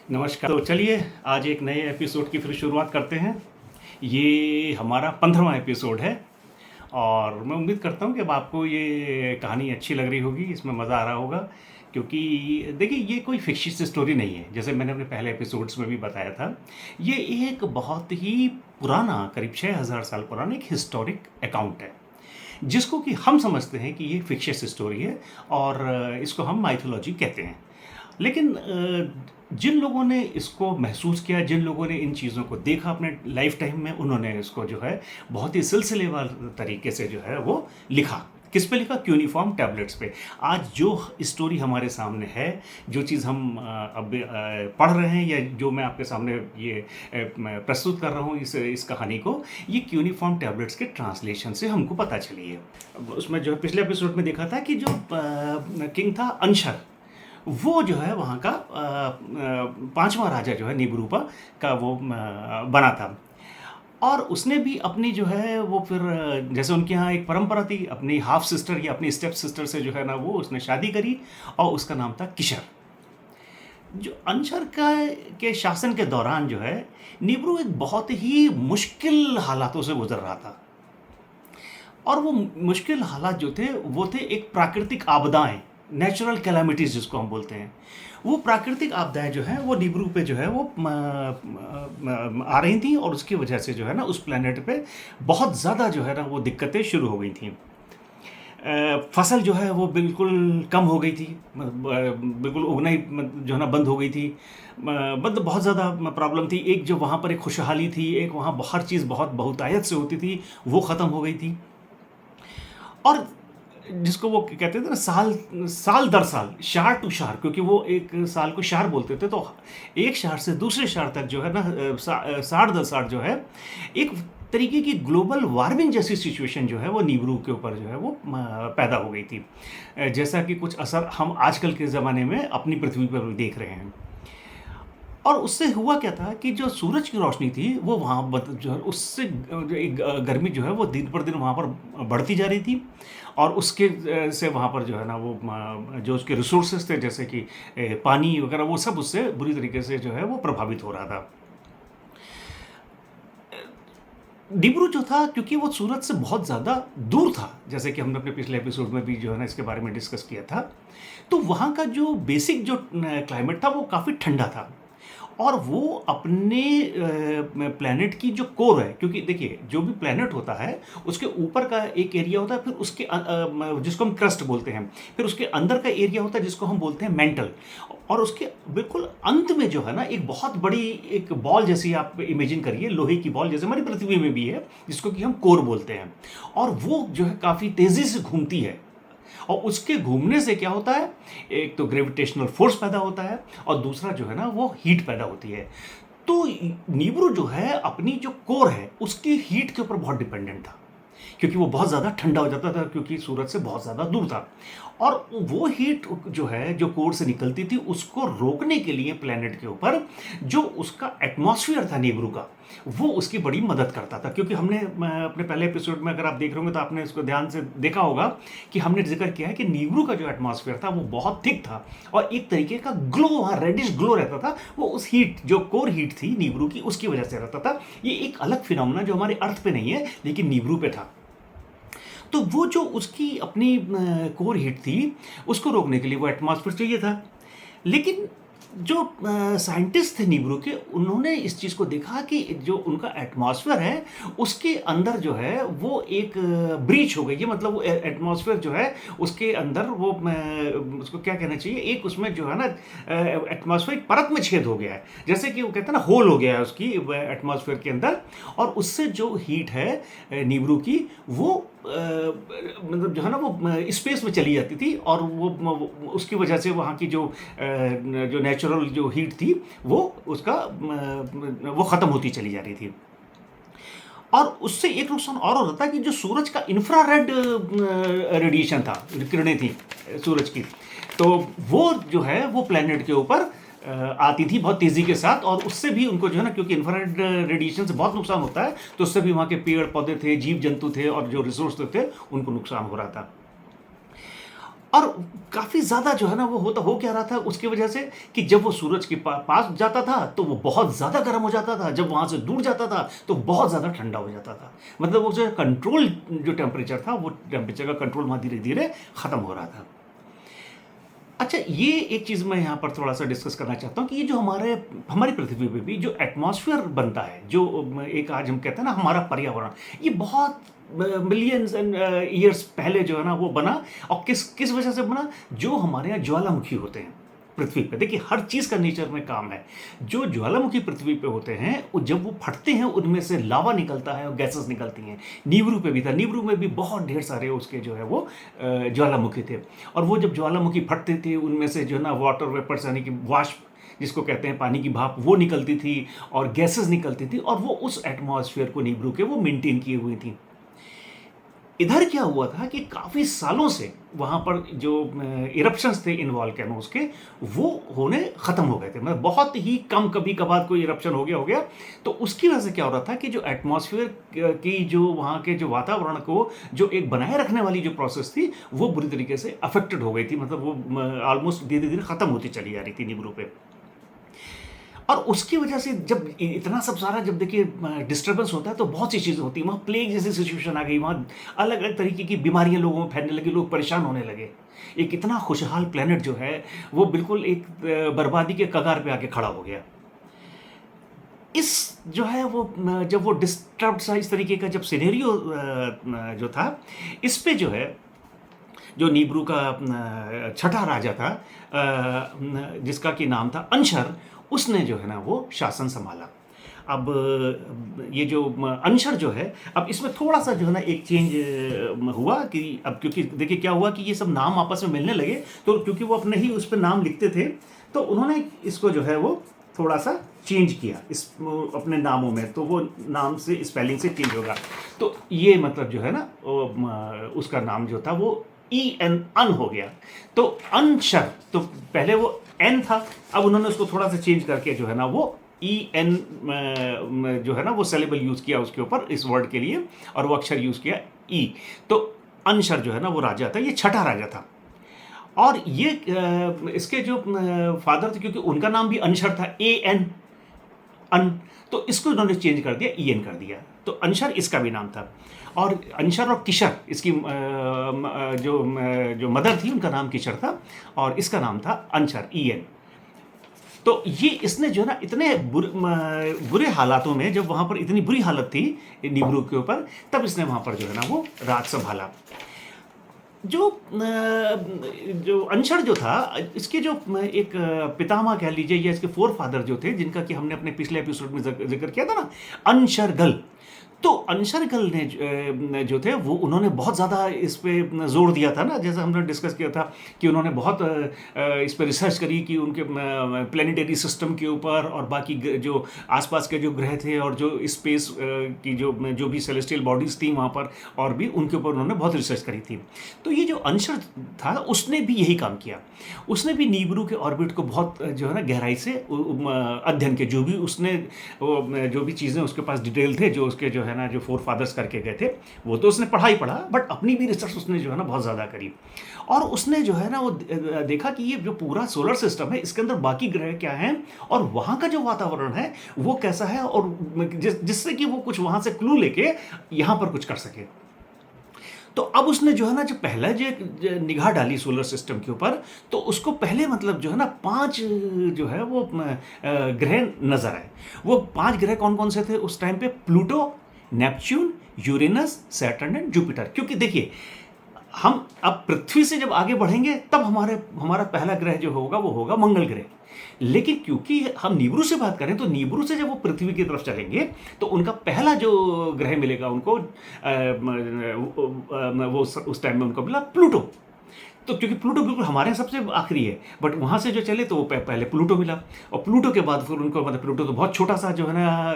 नमस्कार। तो चलिए आज एक नए एपिसोड की फिर शुरुआत करते हैं। ये हमारा 15वां एपिसोड है और मैं उम्मीद करता हूँ कि अब आपको ये कहानी अच्छी लग रही होगी, इसमें मज़ा आ रहा होगा। क्योंकि देखिए ये कोई फिक्शियस स्टोरी नहीं है, जैसे मैंने अपने पहले एपिसोड्स में भी बताया था। ये एक बहुत ही पुराना, करीब 6000 साल पुराना एक हिस्टोरिक अकाउंट है, जिसको कि हम समझते हैं कि ये फिक्शियस स्टोरी है और इसको हम माइथोलॉजी कहते हैं। लेकिन जिन लोगों ने इसको महसूस किया, जिन लोगों ने इन चीज़ों को देखा अपने लाइफ टाइम में, उन्होंने इसको जो है बहुत ही सिलसिलेवार तरीके से जो है वो लिखा। किस पे लिखा? क्यूनिफॉर्म टैबलेट्स पे। आज जो स्टोरी हमारे सामने है, जो चीज़ हम अब पढ़ रहे हैं, या जो मैं आपके सामने ये मैं प्रस्तुत कर रहा हूँ इस कहानी को, ये क्यूनिफॉर्म टैबलेट्स के ट्रांसलेशन से हमको पता चली है। उसमें जो है पिछले एपिसोड में देखा था कि जो किंग था अंशर, वो जो है वहाँ का पांचवा राजा जो है निबरूपा का वो बना था। और उसने भी अपनी जो है वो फिर जैसे उनके यहाँ एक परंपरा थी, अपनी हाफ सिस्टर या अपनी स्टेप सिस्टर से जो है ना वो उसने शादी करी और उसका नाम था किशर। जो अंशर का के शासन के दौरान जो है निब्रू एक बहुत ही मुश्किल हालातों से गुजर रहा था। और वो मुश्किल हालात जो थे वो थे एक प्राकृतिक आपदाएं, नेचुरल कैलामिटीज जिसको हम बोलते हैं। वो प्राकृतिक आपदाएं जो है वो निब्रू पे जो है वो आ रही थी, और उसकी वजह से जो है ना उस प्लेनेट पे बहुत ज़्यादा जो है ना वो दिक्कतें शुरू हो गई थी। फसल जो है वो बिल्कुल कम हो गई थी, बिल्कुल उगना ही जो है ना बंद हो गई थी। मतलब बहुत ज़्यादा प्रॉब्लम थी। एक जो वहाँ पर एक खुशहाली थी, एक वहाँ हर चीज़ बहुत बहुतायत से होती थी, वो ख़त्म हो गई थी। और जिसको वो कहते थे ना साल साल दर साल, शार टू शार, क्योंकि वो एक साल को शार बोलते थे, तो एक शार से दूसरे शार तक जो है ना साठ दर साठ जो है एक तरीके की ग्लोबल वार्मिंग जैसी सिचुएशन जो है वो निब्रू के ऊपर जो है वो पैदा हो गई थी। जैसा कि कुछ असर हम आजकल के ज़माने में अपनी पृथ्वी पर भी देख रहे हैं। और उससे हुआ क्या था कि जो सूरज की रोशनी थी वो वहाँ जो है उससे जो एक गर्मी जो है वो दिन पर दिन वहाँ पर बढ़ती जा रही थी। और उसके से वहाँ पर जो है ना वो जो उसके रिसोर्सेज थे, जैसे कि पानी वगैरह, वो सब उससे बुरी तरीके से जो है वो प्रभावित हो रहा था। डिब्रू जो था, क्योंकि वो सूरज से बहुत ज़्यादा दूर था, जैसे कि हमने अपने पिछले एपिसोड में भी जो है ना इसके बारे में डिस्कस किया था, तो वहाँ का जो बेसिक जो क्लाइमेट था वो काफ़ी ठंडा था। और वो अपने प्लैनेट की जो कोर है, क्योंकि देखिए जो भी प्लैनेट होता है उसके ऊपर का एक एरिया होता है, फिर उसके जिसको हम क्रस्ट बोलते हैं, फिर उसके अंदर का एरिया होता है जिसको हम बोलते हैं मेंटल, और उसके बिल्कुल अंत में जो है ना एक बहुत बड़ी एक बॉल जैसी आप इमेजिन करिए, लोहे की बॉल जैसे हमारी पृथ्वी में भी है, जिसको कि हम कोर बोलते हैं। और वो जो है काफ़ी तेज़ी से घूमती है, और उसके घूमने से क्या होता है, एक तो ग्रेविटेशनल फोर्स पैदा होता है और दूसरा जो है ना वो हीट पैदा होती है। तो निब्रू जो है अपनी जो कोर है उसकी हीट के ऊपर बहुत डिपेंडेंट था, क्योंकि वो बहुत ज़्यादा ठंडा हो जाता था, क्योंकि सूरज से बहुत ज़्यादा दूर था। और वो हीट जो है जो कोर से निकलती थी उसको रोकने के लिए प्लेनेट के ऊपर जो उसका एटमॉस्फेयर था निब्रू का, वो उसकी बड़ी मदद करता था। क्योंकि हमने अपने पहले एपिसोड में अगर आप देख रहे होंगे तो आपने इसको ध्यान से देखा होगा कि हमने जिक्र किया है कि निब्रू का जो एटमॉस्फेयर था वो बहुत थिक था, और एक तरीके का ग्लो, वहाँ रेडिश ग्लो रहता था, वो उस हीट जो कोर हीट थी निब्रू की उसकी वजह से रहता था। ये एक अलग फिनोमेना जो हमारे अर्थ पे नहीं है लेकिन निब्रू पे था। तो वो जो उसकी अपनी कोर हीट थी उसको रोकने के लिए वो एटमॉस्फेयर चाहिए था। लेकिन जो साइंटिस्ट थे निब्रू के, उन्होंने इस चीज़ को देखा कि जो उनका एटमॉस्फेयर है उसके अंदर जो है वो एक ब्रीच हो गई है, मतलब वो एटमॉस्फेयर जो है उसके अंदर वो उसको क्या कहना चाहिए, एक उसमें जो है ना एटमॉस्फेयर परत में छेद हो गया है, जैसे कि वो कहते हैं ना होल हो गया है उसकी एटमॉस्फेयर के अंदर। और उससे जो हीट है निब्रू की वो मतलब जो है ना वो स्पेस में चली जाती थी, और वो उसकी वजह से वहाँ की जो जो नेचुरल जो हीट थी वो उसका वो ख़त्म होती चली जा रही थी। और उससे एक नुकसान और होता था कि जो सूरज का इंफ्रारेड रेडिएशन था, किरणें थी सूरज की, तो वो जो है वो प्लेनेट के ऊपर आती थी बहुत तेज़ी के साथ, और उससे भी उनको जो है ना, क्योंकि इंफ्रारेड रेडिएशन से बहुत नुकसान होता है, तो उससे भी वहाँ के पेड़ पौधे थे, जीव जंतु थे, और जो रिसोर्स थे उनको नुकसान हो रहा था। और काफ़ी ज़्यादा जो है ना वो होता हो क्या रहा था उसकी वजह से कि जब वो सूरज के पास जाता था तो वो बहुत ज़्यादा गर्म हो जाता था, जब वहाँ से दूर जाता था तो बहुत ज़्यादा ठंडा हो जाता था। मतलब वो जो कंट्रोल जो टेम्परेचर था वो टेम्परेचर का कंट्रोल वहाँ धीरे धीरे ख़त्म हो रहा था। अच्छा, ये एक चीज़ मैं यहाँ पर थोड़ा-सा डिस्कस करना चाहता हूँ कि ये जो हमारी पृथ्वी पे भी जो एटमॉस्फेयर बनता है, जो एक आज हम कहते हैं ना हमारा पर्यावरण, ये बहुत मिलियंस एंड ईयर्स पहले जो है ना वो बना। और किस किस वजह से बना? जो हमारे यहाँ ज्वालामुखी होते हैं पृथ्वी पे। देखिए, हर चीज़ का नेचर में काम है। जो ज्वालामुखी पृथ्वी पे होते हैं, वो जब वो फटते हैं उनमें से लावा निकलता है और गैसेस निकलती हैं। नीवरू पे भी था, नीवरू में भी बहुत ढेर सारे उसके जो है वो ज्वालामुखी थे। और वो जब ज्वालामुखी फटते थे उनमें से जो है ना वाटर वेपर्स यानी कि वाष्प जिसको कहते हैं पानी की भाप, वो निकलती थी और गैसेस निकलती थी और वो उस एटमॉस्फेयर को नीवरू के वो मेंटेन किए हुई थी। इधर क्या हुआ था कि काफ़ी सालों से वहाँ पर जो इरप्शंस थे इन वॉल्केनोज के, वो होने ख़त्म हो गए थे। मतलब बहुत ही कम कभी कभार कोई इरप्शन हो गया। तो उसकी वजह से क्या हो रहा था कि जो एटमॉस्फेयर की जो वहाँ के जो वातावरण को जो एक बनाए रखने वाली जो प्रोसेस थी, वो बुरी तरीके से अफेक्टेड हो गई थी। मतलब वो ऑलमोस्ट धीरे धीरे ख़त्म होती चली जा रही थी नीबरू पे। और उसकी वजह से जब इतना सब सारा जब देखिए डिस्टर्बेंस होता है तो बहुत सी चीज़ें होती हैं। वहाँ प्लेग जैसी सिचुएशन आ गई, वहाँ अलग अलग तरीके की बीमारियाँ लोगों में फैलने लगी, लोग परेशान होने लगे। एक इतना खुशहाल प्लेनेट जो है वो बिल्कुल एक बर्बादी के कगार पे आके खड़ा हो गया। इस जो है वो जब वो डिस्टर्ब सा इस तरीके का जब सिनेरियो जो था, इस पे जो है जो नीब्रू का छठा राजा था जिसका कि नाम था अंशर, उसने जो है ना वो शासन संभाला। अब ये जो अंशर जो है, अब इसमें थोड़ा सा जो है ना एक चेंज हुआ कि अब क्योंकि देखिए क्या हुआ कि ये सब नाम आपस में मिलने लगे, तो क्योंकि वो अपने ही उस पर नाम लिखते थे तो उन्होंने इसको जो है वो थोड़ा सा चेंज किया इस अपने नामों में, तो वो नाम से स्पेलिंग से चेंज होगा। तो ये मतलब जो है ना उसका नाम जो था वो अन हो गया। तो अंशर, तो पहले वो एन था, अब उन्होंने उसको थोड़ा सा चेंज करके जो है ना वो एन जो है ना वो सेलेबल यूज़ किया उसके ऊपर इस वर्ड के लिए, और वो अक्षर यूज़ किया ई। तो अंशर जो है ना वो राजा था, ये छठा राजा था। और ये इसके जो फादर थे, क्योंकि उनका नाम भी अंशर था, अन, तो इसको इन्होंने चेंज कर दिया, एन कर दिया। तो अंशर इसका भी नाम था। और अंशर और किशर, इसकी जो मदर थी उनका नाम किशर था और इसका नाम था अंशर, एन। तो ये इसने जो है ना इतने बुरे हालातों में, जब वहाँ पर इतनी बुरी हालत थी नीब्रू के ऊपर, तब इसने वहाँ पर जो है ना वो राज संभाला। जो अंशर जो था, इसके जो एक पितामह कह लीजिए या इसके फोर फादर जो थे, जिनका कि हमने अपने पिछले एपिसोड में जिक्र किया था ना, अंशरगल। तो अंशरगल ने जो थे वो उन्होंने बहुत ज़्यादा इस पे जोर दिया था ना, जैसे हमने डिस्कस किया था कि उन्होंने बहुत इस पर रिसर्च करी कि उनके प्लानिटरी सिस्टम के ऊपर और बाकी जो आसपास के जो ग्रह थे और जो स्पेस की जो भी सेलेस्टियल बॉडीज़ थी वहाँ पर, और भी उनके ऊपर उन्होंने बहुत रिसर्च करी थी। तो ये जो अंशर था उसने भी यही काम किया। उसने भी नीब्रू के ऑर्बिट को बहुत जो है ना गहराई से अध्ययन किया। जो भी उसने जो भी चीज़ें उसके पास डिटेल थे, जो उसके जो है ना जो फोर फादर्स करके गए थे, वो तो उसने पढ़ा ही पढ़ा, बट अपनी भी रिसर्च उसने जो है ना बहुत ज़्यादा करी। और उसने जो है ना वो देखा कि ये जो पूरा सोलर सिस्टम है, इसके अंदर बाकी ग्रह क्या हैं और वहाँ का जो वातावरण है वो कैसा है, और जिससे कि वो कुछ वहाँ से क्लू लेके यहाँ पर कुछ कर सके। तो अब उसने जो है ना जो पहला जो निगाह डाली सोलर सिस्टम के ऊपर, तो उसको पहले मतलब जो है ना 5 जो है वो ग्रह नजर आए। वो 5 ग्रह कौन कौन से थे उस टाइम पे? Pluto, Neptune, Uranus, Saturn and Jupiter. क्योंकि देखिए हम अब पृथ्वी से जब आगे बढ़ेंगे तब हमारा पहला ग्रह जो होगा वो होगा मंगल ग्रह। लेकिन क्योंकि हम नीब्रू से बात करें, तो नीब्रू से जब वो पृथ्वी की तरफ चलेंगे तो उनका पहला जो ग्रह मिलेगा उनको वो उस टाइम में उनको मिला प्लूटो। तो क्योंकि प्लूटो बिल्कुल हमारे यहाँ सबसे आखिरी है, बट वहाँ से जो चले तो वो पहले प्लूटो मिला, और प्लूटो के बाद फिर उनको मतलब प्लूटो तो बहुत छोटा सा जो है ना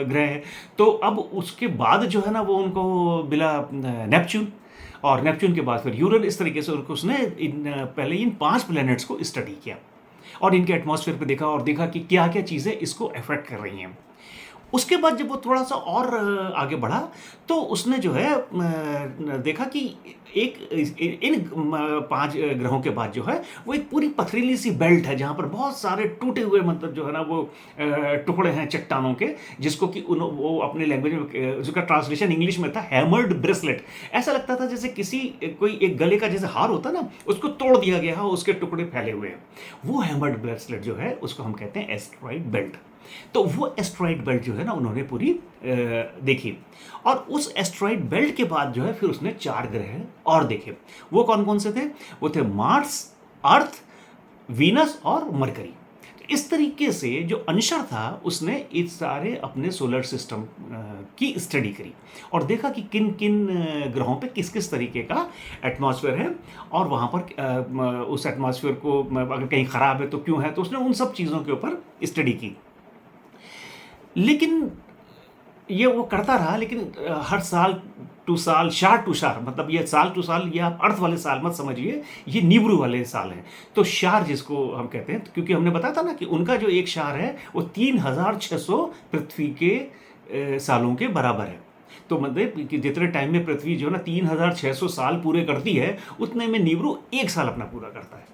ग्रह है, तो अब उसके बाद जो है ना वो उनको मिला नेपच्यून, और नेपच्यून के बाद फिर यूरन। इस तरीके से उसने पहले इन 5 प्लैनेट्स को स्टडी किया और इनके एटमॉस्फेयर पे देखा और देखा कि क्या क्या चीज़ें इसको अफेक्ट कर रही हैं। उसके बाद जब वो थोड़ा-सा और आगे बढ़ा, तो उसने जो है देखा कि एक इन 5 ग्रहों के बाद जो है, वो एक पूरी पथरीली-सी बेल्ट है, जहाँ पर बहुत सारे टूटे हुए मतलब जो है ना वो टुकड़े हैं चट्टानों के, जिसको कि वो अपने लैंग्वेज में उसका ट्रांसलेशन इंग्लिश में था हैमर्ड ब्रेसलेट। ऐसा लगता था जैसे किसी कोई एक गले का जैसे हार होता है ना, उसको तोड़ दिया गया हो, उसके टुकड़े फैले हुए हैं। वो हैमर्ड ब्रेसलेट जो है, उसको हम कहते हैं एस्टेरॉयड बेल्ट। तो वो एस्टेरॉयड बेल्ट जो है ना उन्होंने पूरी देखी, और उस एस्टेरॉयड बेल्ट के बाद जो है फिर उसने 4 ग्रह और देखे। वो कौन-कौन से थे? वो थे मार्स, अर्थ, वीनस और मरकरी। तो इस तरीके से जो अंशर था, उसने इस सारे अपने सोलर सिस्टम की स्टडी करी और देखा कि किन-किन ग्रहों पे किस-किस तरीके का एटमॉस्फेयर है, और वहाँ पर उस एटमॉस्फेयर को अगर कहीं खराब है तो क्यों है? तो उसने उन सब चीज़ों के ऊपर स्टडी की। लेकिन ये वो करता रहा, लेकिन हर साल टू शार, मतलब ये साल टू साल, ये आप अर्थ वाले साल मत समझिए, ये नीब्रू वाले साल हैं। तो शार जिसको हम कहते हैं, क्योंकि हमने बताया था ना कि उनका जो एक शार है वो 3600 पृथ्वी के सालों के बराबर है। तो मतलब कि जितने टाइम में पृथ्वी जो है ना 3600 साल पूरे करती है, उतने में नीब्रू एक साल अपना पूरा करता है।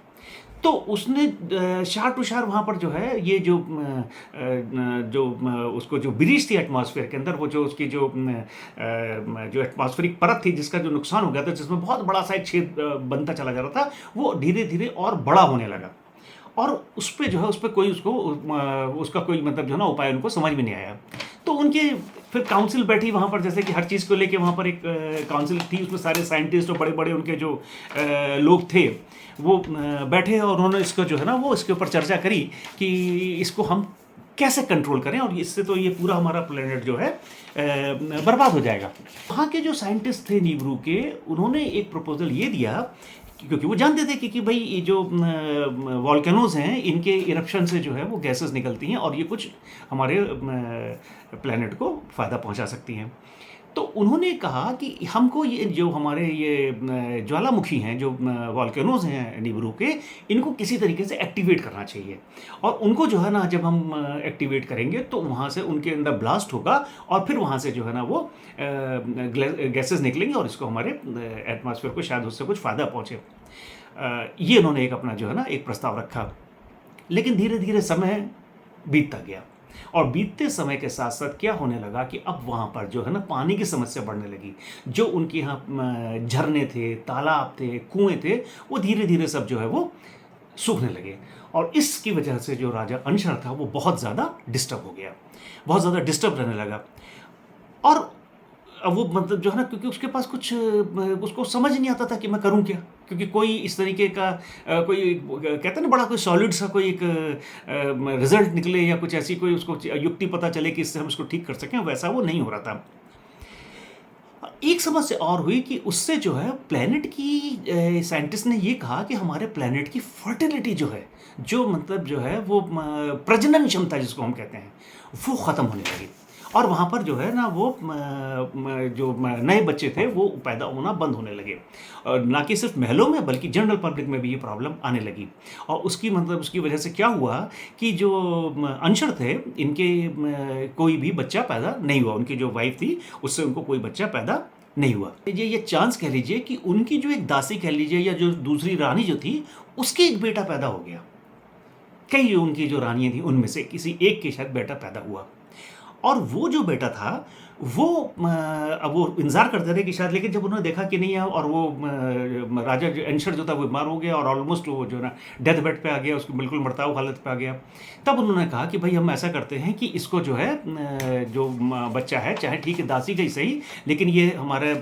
तो उसने शार टू शार वहाँ पर जो है ये जो उसको जो ब्रीज थी एटमॉस्फेयर के अंदर, वो जो उसकी जो एटमॉस्फेरिक परत थी, जिसका जो नुकसान हो गया था, जिसमें बहुत बड़ा सा एक छेद बनता चला जा रहा था, वो धीरे धीरे और बड़ा होने लगा, और उस पे जो है उस पे कोई उसका कोई मतलब जो है ना उपाय उनको समझ में नहीं आया। तो उनके फिर काउंसिल बैठी वहाँ पर, जैसे कि हर चीज़ को लेके वहाँ पर एक काउंसिल थी, उसमें सारे साइंटिस्ट और बड़े-बड़े उनके जो लोग थे, वो बैठे और उन्होंने इसको जो है ना वो इसके ऊपर चर्चा करी कि इसको हम कैसे कंट्रोल करें, और इससे तो ये पूरा हमारा प्लेनेट जो है बर्बाद हो जाएगा। वहाँ के जो साइंटिस्ट थे नीब्रू के, उन्होंने एक प्रपोजल ये दिया, क्योंकि वो जानते थे कि भाई ये जो वॉल्केनोज हैं, इनके इरप्शन से जो है वो गैसेस निकलती हैं, और ये कुछ हमारे प्लेनेट को फ़ायदा पहुंचा सकती हैं। तो उन्होंने कहा कि हमको ये जो हमारे ये ज्वालामुखी हैं, जो वॉल्केनोज हैं नीब्रू के, इनको किसी तरीके से एक्टिवेट करना चाहिए, और उनको जो है ना जब हम एक्टिवेट करेंगे तो वहाँ से उनके अंदर ब्लास्ट होगा, और फिर वहाँ से जो है ना वो गैसेस निकलेंगे, और इसको हमारे एटमॉस्फेयर को शायद उससे कुछ फ़ायदा पहुँचे। ये उन्होंने एक अपना जो है ना एक प्रस्ताव रखा। लेकिन धीरे धीरे समय बीतता गया, और बीतते समय के साथ साथ क्या होने लगा कि अब वहाँ पर जो है ना पानी की समस्या बढ़ने लगी। जो उनके यहाँ झरने थे, तालाब थे, कुएं थे, वो धीरे धीरे सब जो है वो सूखने लगे, और इसकी वजह से जो राजा अंशर था वो बहुत ज़्यादा डिस्टर्ब हो गया, बहुत ज़्यादा डिस्टर्ब रहने लगा। और अब वो मतलब जो है ना, क्योंकि उसके पास कुछ उसको समझ नहीं आता था कि मैं करूं क्या, क्योंकि कोई इस तरीके का कोई कहते हैं ना बड़ा कोई सॉलिड सा कोई एक रिजल्ट निकले, या कुछ ऐसी कोई उसको युक्ति पता चले कि इससे हम इसको ठीक कर सकें, वैसा वो नहीं हो रहा था। एक समस्या और हुई कि उससे जो है प्लेनेट की साइंटिस्ट ने ये कहा कि हमारे प्लेनेट की फर्टिलिटी जो है, जो मतलब जो है वो प्रजनन क्षमता जिसको हम कहते हैं, वो ख़त्म होने लगी, और वहाँ पर जो है ना वो जो नए बच्चे थे वो पैदा होना बंद होने लगे, और ना कि सिर्फ महलों में बल्कि जनरल पब्लिक में भी ये प्रॉब्लम आने लगी। और उसकी मतलब उसकी वजह से क्या हुआ कि जो अंशर थे, इनके कोई भी बच्चा पैदा नहीं हुआ, उनकी जो वाइफ थी उससे उनको कोई बच्चा पैदा नहीं हुआ। ये चांस कह लीजिए कि उनकी जो एक दासी कह लीजिए, या जो दूसरी रानी जो थी, उसके एक बेटा पैदा हो गया। कई उनकी जो रानियाँ थी उनमें से किसी एक के शायद बेटा पैदा हुआ, और वो जो बेटा था वो अब वो इंतज़ार करते थे कि शायद, लेकिन जब उन्होंने देखा कि नहीं है, और वो राजा जो अंशर जो था वो बीमार हो गया, और ऑलमोस्ट वो जो है ना डेथ बेड पे आ गया, उसको बिल्कुल मरताव हालत पे आ गया। तब उन्होंने कहा कि भाई हम ऐसा करते हैं कि इसको जो है जो बच्चा है, चाहे ठीक है दासी का ही सही, लेकिन ये हमारे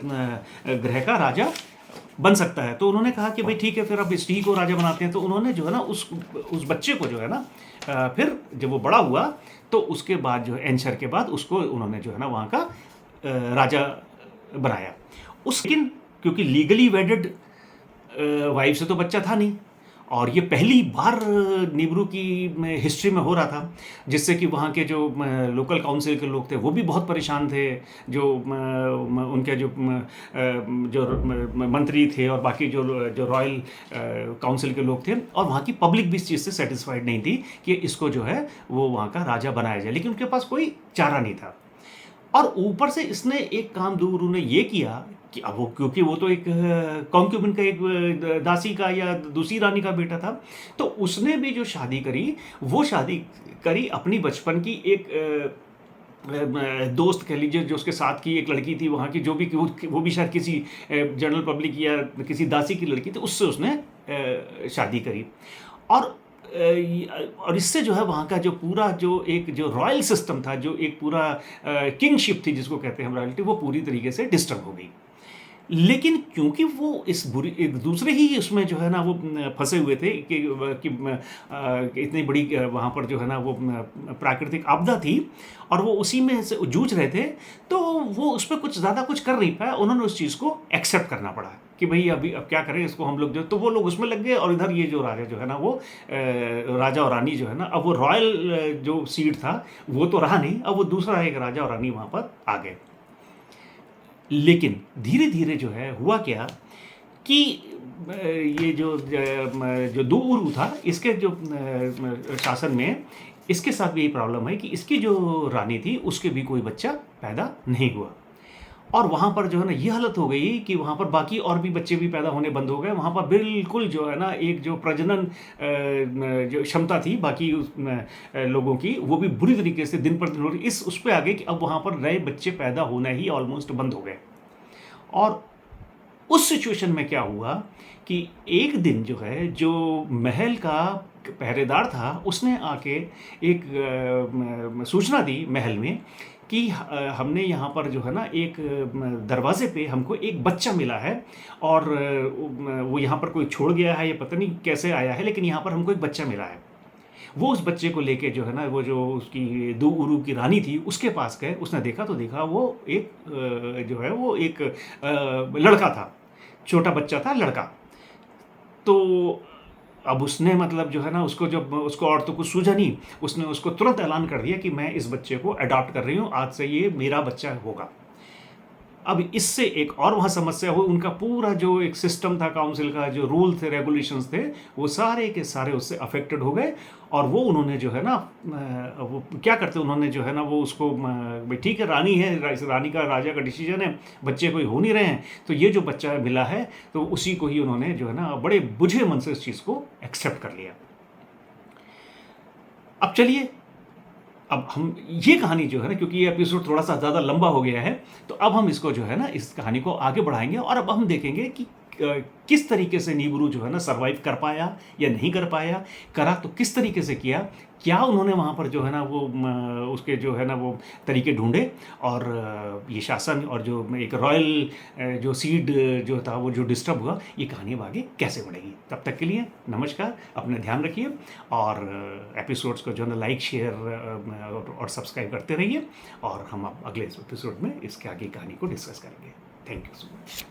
ग्रह का राजा बन सकता है। तो उन्होंने कहा कि भाई ठीक है, फिर अब इसी को राजा बनाते हैं। तो उन्होंने जो है ना उस बच्चे को जो है ना फिर जब वो बड़ा हुआ, तो उसके बाद जो है एंशर के बाद उसको उन्होंने जो है ना वहाँ का राजा बनाया। लेकिन क्योंकि लीगली वेडेड वाइफ से तो बच्चा था नहीं, और ये पहली बार नीबरू की हिस्ट्री में हो रहा था, जिससे कि वहाँ के जो लोकल काउंसिल के लोग थे वो भी बहुत परेशान थे, जो उनके जो मंत्री थे और बाकी जो जो रॉयल काउंसिल के लोग थे, और वहाँ की पब्लिक भी इस चीज़ से सेटिस्फाइड नहीं थी कि इसको जो है वो वहाँ का राजा बनाया जाए, लेकिन उनके पास कोई चारा नहीं था। और ऊपर से इसने एक काम दूर ने ये किया कि अब वो, क्योंकि वो तो एक कॉन्क्यूबिन का, एक दासी का या दूसरी रानी का बेटा था, तो उसने भी जो शादी करी वो शादी करी अपनी बचपन की एक दोस्त कह लीजिए, जो उसके साथ की एक लड़की थी वहाँ की, जो भी वो भी शायद किसी जनरल पब्लिक या किसी दासी की लड़की थी, उससे उसने शादी करी। और और इससे जो है वहाँ का जो पूरा जो रॉयल सिस्टम था, जो एक पूरा किंगशिप थी जिसको कहते हैं हम रॉयल्टी, वो पूरी तरीके से डिस्टर्ब हो गई। लेकिन क्योंकि वो इस बुरी एक दूसरे ही उसमें जो है ना वो फंसे हुए थे कि इतनी बड़ी वहाँ पर जो है ना वो प्राकृतिक आपदा थी और वो उसी में से जूझ रहे थे, तो वो उस पर कुछ ज़्यादा कुछ कर नहीं पाया। उन्होंने उस चीज़ को एक्सेप्ट करना पड़ा कि भाई अभी अब क्या करें इसको हम लोग, जो तो वो लोग उसमें लग गए। और इधर ये जो राजा जो है ना वो राजा और रानी जो है ना, अब वो रॉयल जो सीट था वो तो रहा नहीं, अब वो दूसरा एक राजा और रानी वहाँ पर आ गए। लेकिन धीरे धीरे जो है हुआ क्या कि ये जो दूर था इसके जो शासन में, इसके साथ भी यही प्रॉब्लम है कि इसकी जो रानी थी उसके भी कोई बच्चा पैदा नहीं हुआ। और वहाँ पर जो है ना ये हालत हो गई कि वहाँ पर बाकी और भी बच्चे भी पैदा होने बंद हो गए। वहाँ पर बिल्कुल जो है ना एक जो प्रजनन जो क्षमता थी बाकी लोगों की, वो भी बुरी तरीके से दिन पर दिन हो रही, इस उस पर आ गई कि अब वहाँ पर नए बच्चे पैदा होना ही ऑलमोस्ट बंद हो गए। और उस सिचुएशन में क्या हुआ कि एक दिन जो है जो महल का पहरेदार था उसने आके एक सूचना दी महल में कि हमने यहाँ पर जो है ना एक दरवाजे पे हमको एक बच्चा मिला है, और वो यहाँ पर कोई छोड़ गया है या पता नहीं कैसे आया है, लेकिन यहाँ पर हमको एक बच्चा मिला है। वो उस बच्चे को लेके जो है ना वो जो उसकी दो उरू की रानी थी उसके पास गए। उसने देखा तो देखा वो एक जो है वो एक लड़का था, छोटा बच्चा था, लड़का। तो अब उसने मतलब जो है ना उसको, जब उसको और तो कुछ सूझा नहीं, उसने उसको तुरंत ऐलान कर दिया कि मैं इस बच्चे को अडॉप्ट कर रही हूँ, आज से ये मेरा बच्चा होगा। अब इससे एक और वहाँ समस्या हुई, उनका पूरा जो एक सिस्टम था काउंसिल का, जो रूल थे रेगुलेशंस थे, वो सारे के सारे उससे अफेक्टेड हो गए। और वो उन्होंने जो है ना वो क्या करते, उन्होंने जो है ना वो उसको भाई ठीक है रानी है, रानी का राजा का डिसीजन है, बच्चे कोई हो नहीं रहे हैं, तो ये जो बच्चा मिला है तो उसी को ही उन्होंने जो है ना बड़े बुझे मन से इस चीज़ को एक्सेप्ट कर लिया। अब चलिए, अब हम ये कहानी जो है ना, क्योंकि ये एपिसोड थोड़ा सा ज़्यादा लंबा हो गया है, तो अब हम इसको जो है ना इस कहानी को आगे बढ़ाएंगे और अब हम देखेंगे कि किस तरीके से नीबरू जो है ना सरवाइव कर पाया या नहीं कर पाया, करा तो किस तरीके से किया, क्या उन्होंने वहाँ पर जो है ना वो उसके जो है ना वो तरीके ढूंढे, और ये शासन और जो एक रॉयल जो सीड जो था वो जो डिस्टर्ब हुआ, ये कहानी अब आगे कैसे बढ़ेगी। तब तक के लिए नमस्कार, अपना ध्यान रखिए और एपिसोड्स को जो है ना लाइक शेयर और सब्सक्राइब करते रहिए, और हम अब अगले एपिसोड में इसके आगे कहानी को डिस्कस करेंगे। Thank you so much.